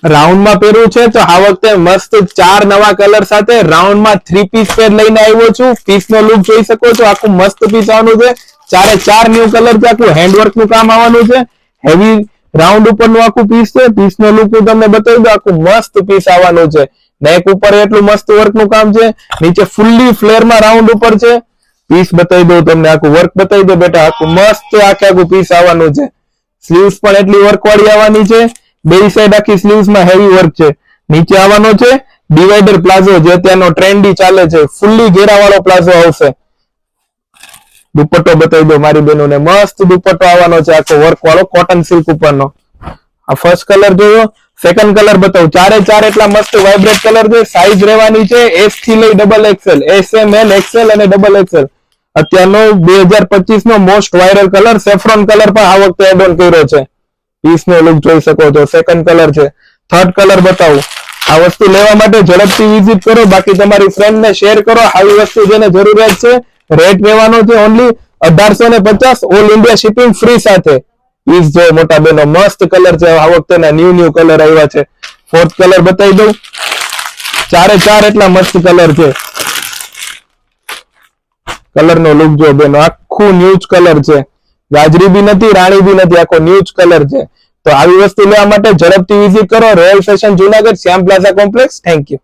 રાઉન્ડમાં પહેરવું છે તો આ વખતે મસ્ત 4 નવા કલર સાથે રાઉન્ડમાં 3 પીસ પેર લઈને આવ્યો છું. પીસનો લુક જોઈ શકો છો. આખું મસ્ત પીસ આવવાનું છે. 4 ન્યુ કલર છે. આખું હેન્ડવર્ક નું કામ આવવાનું છે. હેવી રાઉન્ડ ઉપરનું આખું પીસ છે. પીસનો લુક હું તમને બતાવી દઉં. આખું મસ્ત પીસ આવવાનું છે. નેક ઉપર એટલું મસ્ત વર્ક નું કામ છે. નીચે ફૂલ્લી ફ્લેરમાં રાઉન્ડ ઉપર છે. પીસ બતાવી દઉં તમને. આખું વર્ક બતાવી દો બેટા. આખું મસ્ત આખું પીસ આવવાનું છે. સ્લીવ્સ પણ એટલી વર્ક વાળી આવવાની છે. બે સાઈડ આખી સ્લીવ્સ માં હેવી વર્ક છે. નીચે આવવાનો છે ડિવાઈડર પ્લાઝો, જે અત્યારનો ટ્રેન્ડી ચાલે છે. ફૂલ્લી ઘેરા વાળો પ્લાઝો આવશે. દુપટ્ટો બતાવી દો મારી બહેનોને. મસ્ત દુપટ્ટો આવવાનો છે આખો વર્ક વાળો કોટન સિલ્ક ઉપરનો. આ ફર્સ્ટ કલર જોયો. સેકન્ડ કલર બતાવું. 4 એટલા મસ્ત વાઇબ્રેટ કલર છે. સાઈઝ રહેવાની છે S થી લઈ ડબલ XL, SML, XL અને ડબલ XL. અત્યારનો 2025 નો most viral colour saffron colour પણ આ વખતે એડ ઓન કર્યો છે. પીસ નો લુક જોઈ શકો છો. સેકન્ડ કલર છે. થર્ડ કલર બતાવું. આ વસ્તુ લેવા માટે ઝડપથી વિઝિટ કરો. બાકી તમારી ફ્રેન્ડ ને શેર કરો. આવી વસ્તુ જેને જરૂરિયાત છે. રેટ રહેવાનો છે only 1850. All India shipping free સાથે. પીસ જો મોટા બેનો મસ્ત કલર છે. આ વખતેના ન્યુ કલર આવ્યા છે. ફોર્થ કલર બતાવી દઉં. 4 એટલા મસ્ત કલર છે. કલર નો લુક જો બેનો. આખું ન્યૂજ કલર છે. ગાજરી બી નથી, રાણી બી નથી. આખો ન્યૂજ કલર છે. તો આવી વસ્તુ લેવા માટે ઝડપથી વિઝિટ કરો. Royal fashion Junagadh, Shyam plaza complex. Thank you.